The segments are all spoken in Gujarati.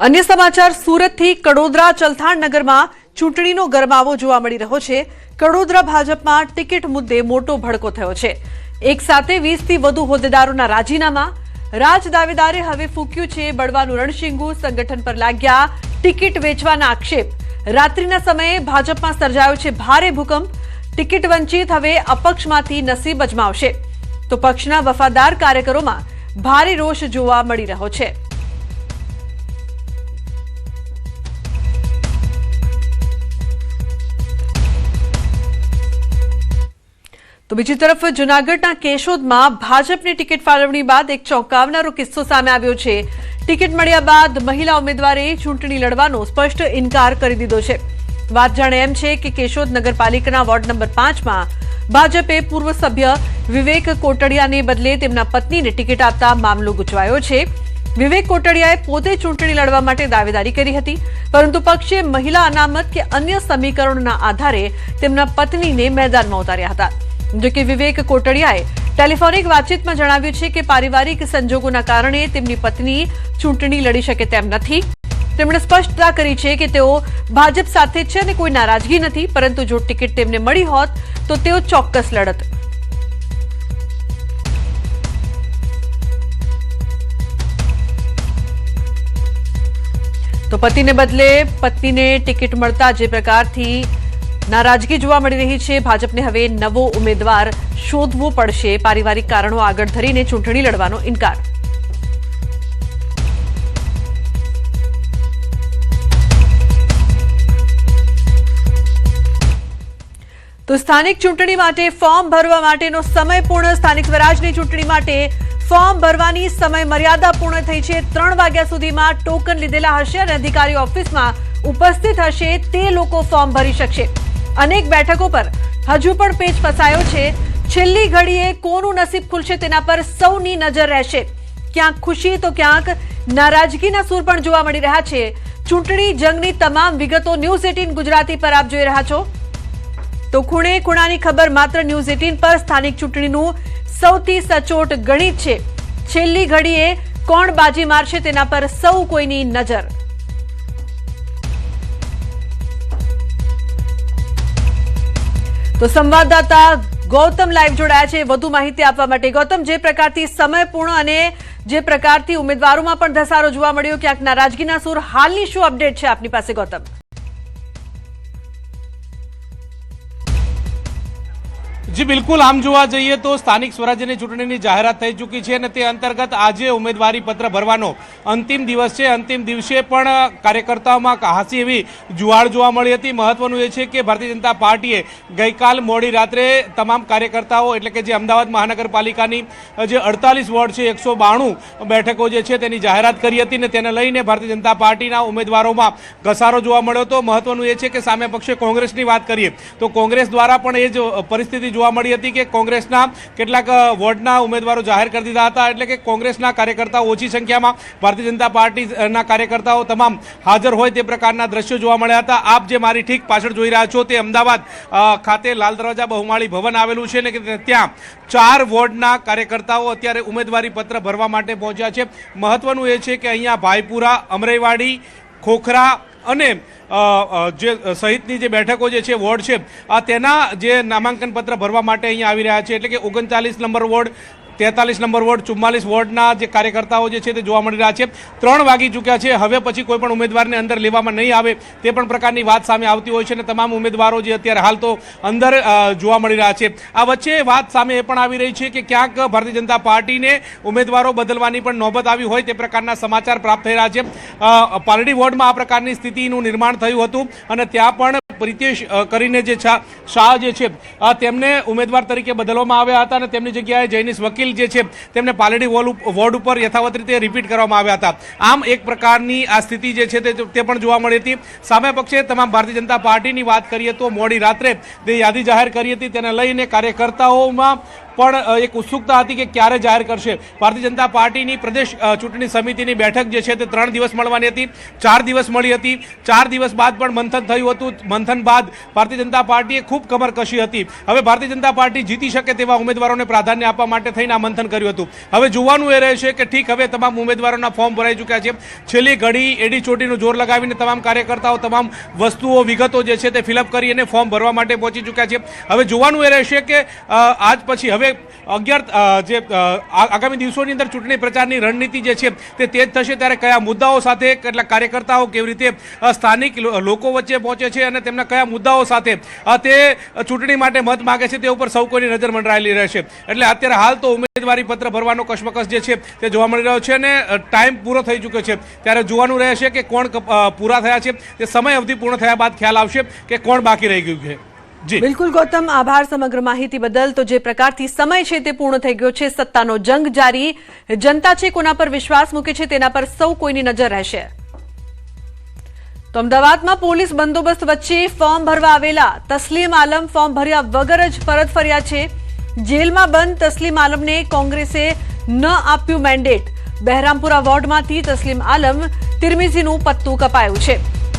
अन्य समाचार सूरत थी कड़ोदरा चलथाण नगर में चूंटणीनो गरमावो जोवा मळी रह्यो छे। कड़ोदरा भाजपमां टिकिट मुद्दे मोटो भड़को थयो छे। एक साथे 20 થી વધુ હોદ્દેદારોના રાજીનામા। રાજ દાવેદારે હવે ફૂક્યું છે બળવાનું રણશીંગુ। સંગઠન પર લાગ્યા ટિકિટ વેચવાના આક્ષેપ। રાત્રિના સમયે ભાજપમાં સર્જાયો છે ભારે ભૂકંપ। ટિકિટ વંચિત હવે અપક્ષમાંથી નસીબ અજમાવશે તો પક્ષના વફાદાર કાર્યકરોમાં ભારે રોષ જોવા મળી રહ્યો છે। तो बीजी तरफ जूनागढ़ना केशोदमां भाजपनी टिकिट फाळवणी बाद एक चौंकावनारो किस्सो सामे आव्यो छे। टिकिट मळ्या बाद महिला उमेदवारे चूंटणी लड़वानो स्पष्ट इनकार करी दीधो छे। वात जाणे एम छे के केशोद नगरपालिकाना वोर्ड नंबर 5 मां भाजपे पूर्व सभ्य विवेक कोटड़ियाने बदले तेमना पत्नीने टिकिट आपता मामलो गुंचवायो छे। विवेक कोटड़ियाए पोते चूंटणी लड़वा माटे दावेदारी करी हती, परंतु पक्षे महिला अनामत के अन्य समीकरणोना आधारे तेमना पत्नीने मैदानमां उतार्या हता। जो कि विवेक कोटड़ियाए टेलिफोनिक बातचीत में जणाव्युं छे के पारिवारिक संजोगोना कारणे तेमनी पत्नी चूंटणी लड़ी शके तेम नथी। તેમણે સ્પષ્ટતા કરી છે કે તેઓ ભાજપ સાથે છે અને કોઈ નારાજગી નથી, પરંતુ જો ટિકિટ તેમને મળી હોત તો તેઓ ચોક્કસ લડત। તો પતિને બદલે પત્નીને ટિકિટ મળતા જે પ્રકારથી नाराजगी जोवा मळी रही छे। भाजपने हवे नवो उमेदवार शोधवो पड़शे। पारिवारिक कारणों आगळ धरीने चूंटणी लड़वानो इनकार। तो स्थानिक चूंटणी माटे फॉर्म भरवा माटेनो समय पूर्ण। स्थानिक स्वराजनी चूंटणी माटे फॉर्म भरवानी समय मर्यादा पूर्ण थई छे। 3 वाग्या सुधीमां टोकन लीधेला हशे अने अधिकारी ऑफिसमां उपस्थित हशे ते लोको फॉर्म भरी शकशे। अनेक बैठकों पर हजू पण पेच फसायो छे। छेल्ली घड़ीए कोनु नसीब खुलशे तेना पर सौनी नजर रहेशे। क्यांक खुशी तो क्यांक नाराजगीना सूर पण जोवा मळी रह्या छे। चूंटणी जंगनी तमाम विगतो न्यूज 18 गुजराती पर आप जोई रह्या छो। तो खूणे खूणानी खबर मात्र न्यूज 18 पर स्थानिक चूंटणीनुं सौथी सचोट गणित छे। छेल्ली घड़ीए कोण बाजी मारशे तेना पर सौ कोईनी नजर। तो संवाददाता गौतम लाइव जोड़ाया छे वधु माहिती आपवा माटे। गौतम, जे प्रकारथी समय पूर्ण अने जे प्रकारथी उम्मीदवारोमां पण धसारो जोवा मळ्यो, क्यांक नाराजगीना सूर, हालनी शुं अपडेट छे आपनी पासे गौतम? जी बिल्कुल, आम जोवा जईए तो स्थानिक स्वराज्यनी चूंटणीनी जाहेरात थई चूकी छे अने ते अंतर्गत आजे उमेदवारी पत्र भरवानो अंतिम दिवस छे। अंतिम दिवसे पण कार्यकर्ताओमां खासी एवी जुवाड़ जोवा मळी हती। महत्वनुं ए छे के भारतीय जनता पार्टीए गईकाल मोडी रात्रे तमाम कार्यकर्ताओ એટલે કે જે અમદાવાદ મહાનગરપાલિકાની જે 48 વોર્ડ છે 192 બેઠકો જે છે તેની જાહેરાત કરી હતી ને તેને લઈને ભારતીય જનતા પાર્ટીના ઉમેદવારોમાં ઘસારો જોવા મળ્યો હતો। મહત્વનું એ છે કે સામે પક્ષે કોંગ્રેસની વાત કરીએ તો કોંગ્રેસ દ્વારા પણ એ જ પરિસ્થિતિ જોવા મળી હતી કે કોંગ્રેસના કેટલાક વોર્ડના ઉમેદવારો જાહેર કરી દીધા હતા, એટલે કે કોંગ્રેસના કાર્યકર્તાઓ ઓછી સંખ્યામાં, ભારતીય જનતા પાર્ટીના કાર્યકર્તાઓ તમામ હાજર હોય તે પ્રકારના દ્રશ્યો જોવા મળ્યા હતા। આપ જે મારી ઠીક પાછળ જોઈ રહ્યા છો તે અમદાવાદ ખાતે લાલ દરવાજા બહુમાળી ભવન આવેલું છે ને કે ત્યાં 4 વોર્ડના કાર્યકર્તાઓ અત્યારે ઉમેદવારી પત્ર ભરવા માટે પહોંચ્યા છે। મહત્વનું એ છે કે અહીંયા ભાઈપુરા, અમરાઈવાડી, ખોખરા અને જે સહિતની જે બેઠકો જે છે વોર્ડ છે તેના જે નામાંકન પત્ર ભરવા માટે અહીંયા આવી રહ્યા છે, એટલે કે 39 નંબર વોર્ડ, 43 નંબર વોર્ડ, 44 વોર્ડના જે કાર્યકર્તાઓ જે છે તે જોવા મળી રહ્યા છે। 3 વાગી ચૂક્યા છે, હવે પછી કોઈ પણ ઉમેદવારને અંદર લેવામાં નહીં આવે તે પણ પ્રકારની વાત સામે આવતી હોય છે અને તમામ ઉમેદવારો જે અત્યારે હાલ તો અંદર જોવા મળી રહ્યા છે। આ વચ્ચે વાત સામે એ પણ આવી રહી છે કે ક્યાંક ભારતીય જનતા પાર્ટીને ઉમેદવારો બદલવાની પણ નોબત આવી હોય તે પ્રકારના સમાચાર પ્રાપ્ત થઈ રહ્યા છે। પાલડી વોર્ડમાં આ પ્રકારની સ્થિતિનું નિર્માણ થયું હતું અને ત્યાં પણ પ્રિતેશ કરીને જે શાહ જે છે તેમને ઉમેદવાર તરીકે બદલવામાં આવ્યા હતા અને તેમની જગ્યાએ જૈનિશ વકીલ જે છે તેમને પાલડી વોર્ડ ઉપર યથાવત રીતે રિપીટ કરવામાં આવ્યા હતા। આમ એક પ્રકારની આ સ્થિતિ જે છે તે પણ જોવા મળી હતી। સામે પક્ષે તમામ ભારતીય જનતા પાર્ટીની વાત કરીએ તો મોડી રાત્રે જે યાદી જાહેર કરી હતી તેને લઈને કાર્યકર્તાઓમાં પણ એક ઉત્સુકતા હતી કે ક્યારે જાહેર કરશે. ભારતીય જનતા પાર્ટીની પ્રદેશ ચૂંટણી સમિતિની બેઠક જે છે તે 3 દિવસ મળવાની હતી, 4 દિવસ મળી હતી. 4 દિવસ બાદ પણ મંથન થયું હતું. મંથન બાદ ભારતીય જનતા પાર્ટીએ ખૂબ કમર કસી હતી. હવે ભારતીય જનતા પાર્ટી જીતી શકે તેવા ઉમેદવારોને પ્રાધાન્ય આપવા માટે થઈને આ મંથન કર્યું હતું. હવે જોવાનું એ રહેશે કે ઠીક, હવે તમામ ઉમેદવારોના ફોર્મ ભરાઈ ચૂક્યા છે. છેલ્લી ઘડી એડી ચોટીનું જોર લગાવીને તમામ કાર્યકર્તાઓ તમામ વસ્તુઓ વિગતો જે છે તે ફિલઅપ કરી અને ફોર્મ ભરવા માટે પહોંચી ચૂક્યા છે. હવે જોવાનું એ રહેશે કે આજ પછી હવે 11 જે આગામી દિવસોની અંદર ચૂંટણી પ્રચારની રણનીતિ જે છે તે તેજ થશે, ત્યારે કયા મુદ્દાઓ સાથે કેટલાક કાર્યકર્તાઓ કેવી રીતે સ્થાનિક લોકો વચ્ચે પહોંચે છે અને તેમના કયા મુદ્દાઓ સાથે તે ચૂંટણી માટે મત માગે છે તે ઉપર સૌ કોઈની નજર મંડરાયેલી રહેશે. એટલે અત્યારે હાલ તો ઉમેદવારી પત્ર ભરવાનો કશમકશ જે છે તે જોવા મળી રહ્યો છે અને ટાઈમ પૂરો થઈ ચૂક્યો છે. ત્યારે જોવાનું રહેશે કે કોણ પૂરા થયા છે. તે સમય અવધિ પૂર્ણ થયા બાદ ખ્યાલ આવશે કે કોણ બાકી રહી ગયું છે. જી બિલકુલ ગૌતમ, આભાર સમગ્ર માહિતી બદલ. તો જે પ્રકારથી સમય છે તે પૂર્ણ થઈ ગયો છે, સત્તાનો જંગ જારી, જનતા છે કોના પર વિશ્વાસ મૂકે છે તેના પર સૌ કોઈની નજર રહેશે. તો અમદાવાદમાં પોલીસ બંદોબસ્ત વચ્ચે ફોર્મ ભરવા આવેલા તસ્લીમ આલમ ફોર્મ ભર્યા વગર જ પરત ફર્યા છે. જેલમાં બંધ તસ્લીમ આલમને કોંગ્રેસે ન આપ્યું મેન્ડેટ. બહેરામપુરા વોર્ડમાંથી તસ્લીમ આલમ તિરમિઝીનું પત્તું કપાયું છે.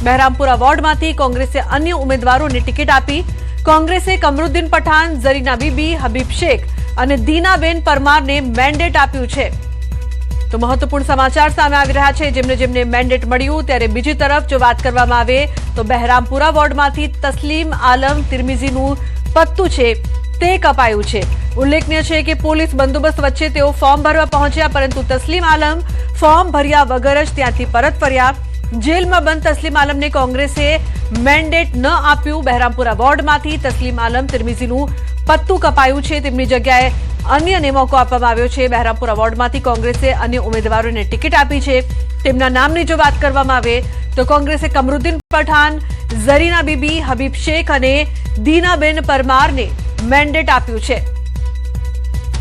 બહેરામપુરા વોર્ડમાંથી કોંગ્રેસે અન્ય ઉમેદવારોને ટિકિટ આપી. કોંગ્રેસે કમરુદ્દીન પઠાણ, ઝરીના બીબી, હબીબ શેખ અને દીનાબેન પરમારને મેન્ડેટ આપ્યું છે. તો મહત્વપૂર્ણ સમાચાર સામે આવી રહ્યા છે, જેમને મેન્ડેટ મળ્યું. ત્યારે બીજી તરફ જો વાત કરવામાં આવે તો બહેરામપુરા વોર્ડમાંથી તસ્લીમ આલમ તિરમિઝીનું પત્તું છે તે કપાયું છે. ઉલ્લેખનીય છે કે પોલીસ બંદોબસ્ત વચ્ચે તેઓ ફોર્મ ભરવા પહોંચ્યા, પરંતુ તસ્લીમ આલમ ફોર્મ ભર્યા વગર જ ત્યાંથી પરત ફર્યા. જેલમાં બંધ તસ્લીમ આલમને કોંગ્રેસે મેન્ડેટ ન આપ્યું. બહેરામપુરા વોર્ડમાંથી તસ્લીમ આલમ તિરમિઝીનું પત્તું કપાયું છે. તેમની જગ્યાએ અન્યને મોકો આપવામાં આવ્યો છે. બહેરામપુરા વોર્ડમાંથી કોંગ્રેસે અન્ય ઉમેદવારોને ટિકિટ આપી છે. તેમના નામની જો વાત કરવામાં આવે તો કોંગ્રેસે કમરુદ્દીન પઠાણ, ઝરીના બીબી, હબીબ શેખ અને દીનાબેન પરમારને મેન્ડેટ આપ્યું છે.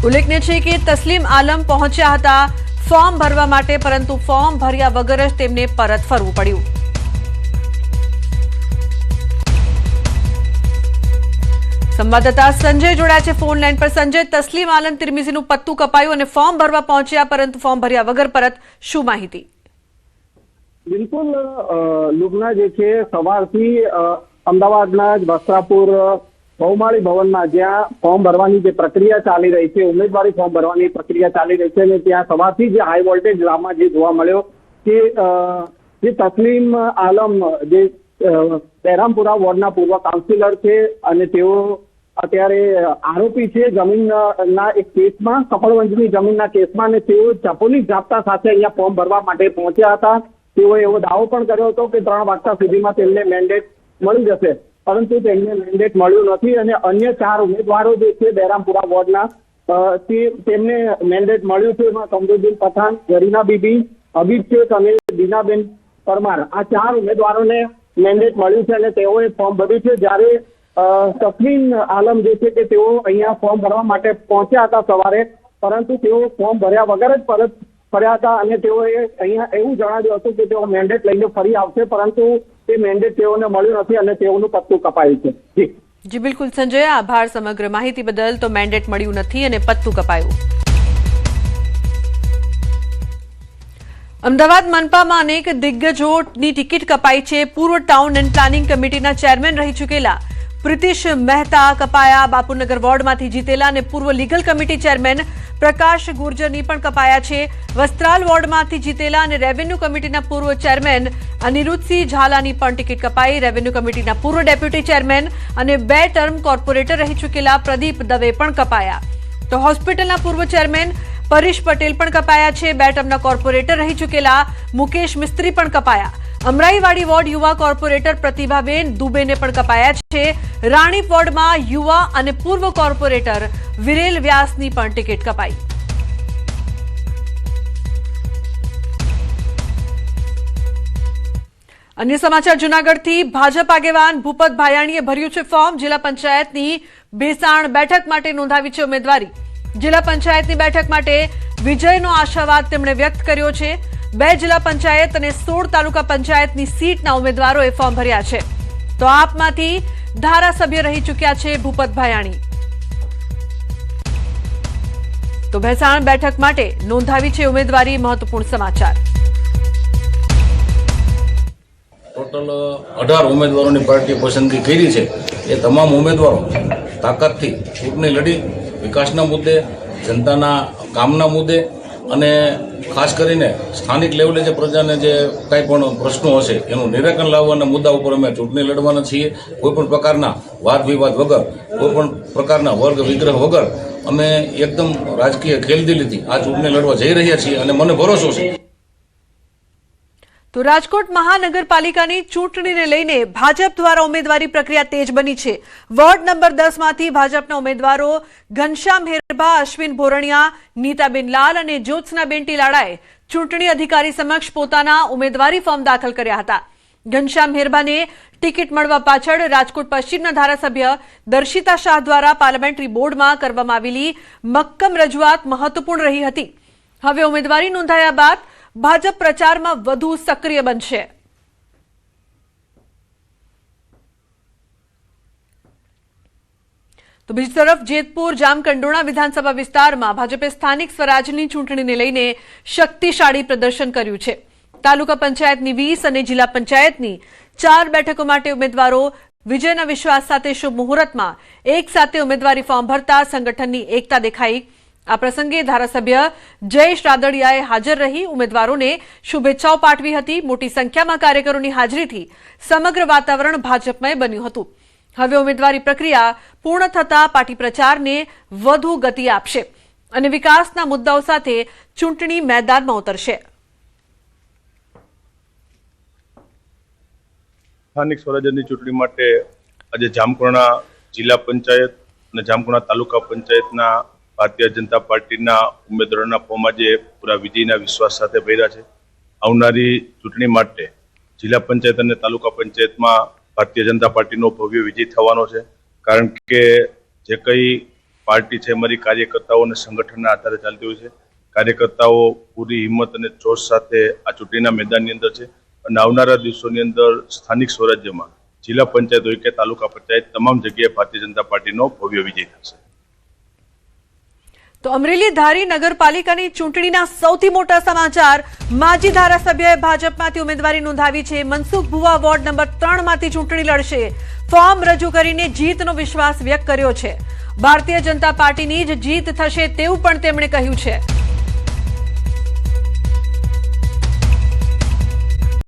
ઉલ્લેખનીય છે કે તસ્લીમ આલમ પહોંચ્યા હતા ફોર્મ ભરવા માટે, પરંતુ ફોર્મ ભર્યા વગર જ તેમને પરત ફરવું પડ્યું. સંવાદદાતા સંજય જોડાયા છે ફોન લાઈન પર. સંજય, તસ્લીમ આલમ તિરમિઝીનું પત્તું કપાયું અને ફોર્મ ભરવા પહોંચ્યા, પરંતુ ફોર્મ ભર્યા વગર પરત. શું માહિતી? બિલકુલ લુબના જે છે સવારથી અમદાવાદના જ વસ્ત્રાપુર બહુમાળી ભવનમાં જ્યાં ફોર્મ ભરવાની જે પ્રક્રિયા ચાલી રહી છે, ઉમેદવારી ફોર્મ ભરવાની પ્રક્રિયા ચાલી રહી છે, અને ત્યાં સવારથી જે હાઈ વોલ્ટેજ ડ્રામા જે જોવા મળ્યો કે જે તસ્લીમ આલમ જે બહેરામપુરા વોર્ડના પૂર્વ કાઉન્સિલર છે અને તેઓ અત્યારે આરોપી છે જમીનના એક કેસમાં, કપડવંજની જમીનના કેસમાં, અને તેઓ પોલીસ જાપ્તા સાથે અહીંયા ફોર્મ ભરવા માટે પહોંચ્યા હતા. તેઓએ એવો દાવો પણ કર્યો હતો કે 3 વાગ્યા સુધીમાં તેમને મેન્ડેટ મળી જશે, પરંતુ તેમને મેન્ડેટ મળ્યું નથી. અને અન્ય 4 ઉમેદવારો જે છે બહેરામપુરા વોર્ડના તેમને મેન્ડેટ મળ્યું છે. એમાં કમરુદ્દીન પઠાણ, ઝરીના બીબી, હબીબ શેખ અને દીનાબેન પરમાર, આ 4 ઉમેદવારોને મેન્ડેટ મળ્યું છે અને તેઓએ ફોર્મ ભર્યું છે. જ્યારે તસ્લીમ આલમ જે છે કે તેઓ અહીંયા ફોર્મ ભરવા માટે પહોંચ્યા હતા સવારે, પરંતુ તેઓ ફોર્મ ભર્યા વગર જ પરત ફર્યા હતા અને તેઓએ અહીંયા એવું જણાવ્યું હતું કે તેઓ મેન્ડેટ લઈને ફરી આવશે, પરંતુ તે મેન્ડેટ તેઓને મળ્યું નથી અને તેઓનું પત્તું કપાયું છે. જી બિલકુલ સંજય, આભાર સમગ્ર માહિતી બદલ. તો મેન્ડેટ મળ્યું નથી અને પત્તું કપાયું. અમદાવાદ મનપામાં અનેક દિગ્ગજોની ટિકિટ કપાઈ છે. પૂર્વ ટાઉન એન્ડ પ્લાનિંગ કમિટીના ચેરમેન રહી ચૂકેલા પ્રિતિશ મહેતા કપાયા. બાપુનગર વોર્ડમાંથી જીતેલા અને પૂર્વ લીગલ કમિટી ચેરમેન પ્રકાશ ગુર્જરની પણ કપાયા છે. વસ્ત્રાલ વોર્ડમાંથી જીતેલા અને રેવન્યુ કમિટીના પૂર્વ ચેરમેન અનિરુદ્ધસિંહ ઝાલાની પણ ટિકિટ કપાઈ. રેવન્યુ કમિટીના પૂર્વ ડેપ્યુટી ચેરમેન અને 2 ટર્મ કોર્પોરેટર રહી ચૂકેલા પ્રદીપ દવે પણ કપાયા. તો હોસ્પિટલના પૂર્વ ચેરમેન પરેશ પટેલ પણ કપાયા છે. 2 ટર્મના કોર્પોરેટર રહી ચૂકેલા મુકેશ મિસ્ત્રી પણ કપાયા. અમરાઈવાડી વોર્ડ યુવા કોર્પોરેટર પ્રતિભાબેન દુબેને પણ કપાયા છે. રાણીપ વોર્ડમાં યુવા અને પૂર્વ કોર્પોરેટર વિરેલ વ્યાસની પણ ટિકિટ કપાઈ. અન્ય સમાચાર જૂનાગઢથી. ભાજપ આગેવાન ભૂપત ભાયાણીએ ભર્યું છે ફોર્મ. જિલ્લા પંચાયતની ભેસાણ બેઠક માટે નોંધાવી છે ઉમેદવારી. જિલ્લા પંચાયતની બેઠક માટે વિજયનો આશાવાદ તેમણે વ્યક્ત કર્યો છે. 2 જિલ્લા પંચાયત અને 16 તાલુકા પંચાયતની સીટના ઉમેદવારોએ ફોર્મ ભર્યા છે. તો આપમાંથી ધારાસભ્ય રહી ચૂક્યા છે ભૂપત ભાયાણી. તો ભેસાણ બેઠક માટે નોંધાવી છે ઉમેદવારી. મહત્વપૂર્ણ સમાચાર. ટોટલ 18 ઉમેદવારોની પાર્ટીએ પસંદગી કરી છે. એ તમામ ઉમેદવારો તાકાતથી ચૂંટણી લડી વિકાસના મુદ્દે, જનતાના કામના મુદ્દે અને ખાસ કરીને સ્થાનિક લેવલે જે પ્રજાને જે કાંઈ પણ પ્રશ્નો હશે એનું નિરાકરણ લાવવાના મુદ્દા ઉપર અમે ચૂંટણી લડવાના છીએ. કોઈપણ પ્રકારના વાદ વિવાદ વગર, કોઈપણ પ્રકારના વર્ગ વિગ્રહ વગર અમે એકદમ રાજકીય ખેલદિલીથી આ ચૂંટણી લડવા જઈ રહ્યા છીએ અને મને ભરોસો છે. તો રાજકોટ મહાનગરપાલિકાની ચૂંટણીને લઈને ભાજપ દ્વારા ઉમેદવારી પ્રક્રિયા તેજ બની છે. વોર્ડ નંબર 10 માંથી ભાજપના ઉમેદવારો ઘનશ્યામ હેરભા, અશ્વિન ભોરણિયા, નીતાબેન લાલ અને જ્યોત્સનાબેન ટીલાડાએ ચૂંટણી અધિકારી સમક્ષ પોતાના ઉમેદવારી ફોર્મ દાખલ કર્યા હતા. ઘનશ્યામ હેરભાને ટિકિટ મળવા પાછળ રાજકોટ પશ્ચિમના ધારાસભ્ય દર્શિતા શાહ દ્વારા પાર્લામેન્ટરી બોર્ડમાં કરવામાં આવેલી મક્કમ રજૂઆત મહત્વપૂર્ણ રહી હતી. હવે ઉમેદવારી નોંધાયા બાદ ભાજપ પ્રચારમાં વધુ સક્રિય બનશે. તો બીજી તરફ જેતપુર જામકંડોરણા વિધાનસભા વિસ્તારમાં ભાજપે સ્થાનિક સ્વરાજની ચૂંટણીને લઈને શક્તિશાળી પ્રદર્શન કર્યું છે. તાલુકા પંચાયતની 20 અને જિલ્લા પંચાયતની 4 બેઠકો માટે ઉમેદવારો વિજયના વિશ્વાસ સાથે શુભ મુહૂર્તમાં એક સાથે ઉમેદવારી ફોર્મ ભરતા સંગઠનની એકતા દેખાઈ. આ પ્રસંગે ધારાસભ્ય જયેશ રાદડિયાએ હાજર રહી ઉમેદવારોને શુભેચ્છાઓ પાઠવી હતી. મોટી સંખ્યામાં કાર્યકરોની હાજરીથી સમગ્ર વાતાવરણ ભાજપમય બન્યું હતું. હવે ઉમેદવારી પ્રક્રિયા પૂર્ણ થતા પાર્ટી પ્રચારને વધુ ગતિ આપશે અને વિકાસના મુદ્દાઓ સાથે ચૂંટણી મેદાનમાં ઉતરશે. સ્થાનિક સ્વરાજ્યની ચૂંટણી માટે આજે જામકંડોરણા જિલ્લા પંચાયત અને જામકંડોરણા તાલુકા પંચાયતના ભારતીય જનતા પાર્ટીના ઉમેદવારોના ફોર્મ આજે પૂરા વિજયના વિશ્વાસ સાથે ભર્યા છે. આવનારી ચૂંટણી માટે જિલ્લા પંચાયત અને તાલુકા પંચાયતમાં ભારતીય જનતા પાર્ટીનો ભવ્ય વિજય થવાનો છે. કારણ કે જે કંઈ પાર્ટી છે અમારી કાર્યકર્તાઓ અને સંગઠનના આધારે ચાલતી હોય છે. કાર્યકર્તાઓ પૂરી હિંમત અને જોશ સાથે આ ચૂંટણીના મેદાનની અંદર છે અને આવનારા દિવસોની અંદર સ્થાનિક સ્વરાજ્યમાં જિલ્લા પંચાયત હોય કે તાલુકા પંચાયત તમામ જગ્યાએ ભારતીય જનતા પાર્ટીનો ભવ્ય વિજય થશે. તો અમરેલી ધારી નગરપાલિકાની ચૂંટણીના સૌથી મોટા સમાચાર. માજી ધારાસભ્યએ ભાજપમાંથી ઉમેદવારી નોંધાવી છે. મનસુખ ભુવા વોર્ડ નંબર 3 માંથી ચૂંટણી લડશે. ફોર્મ રજૂ કરીને જીતનો વિશ્વાસ વ્યક્ત કર્યો છે. ભારતીય જનતા પાર્ટીની જ જીત થશે તેવું પણ તેમણે કહ્યું છે.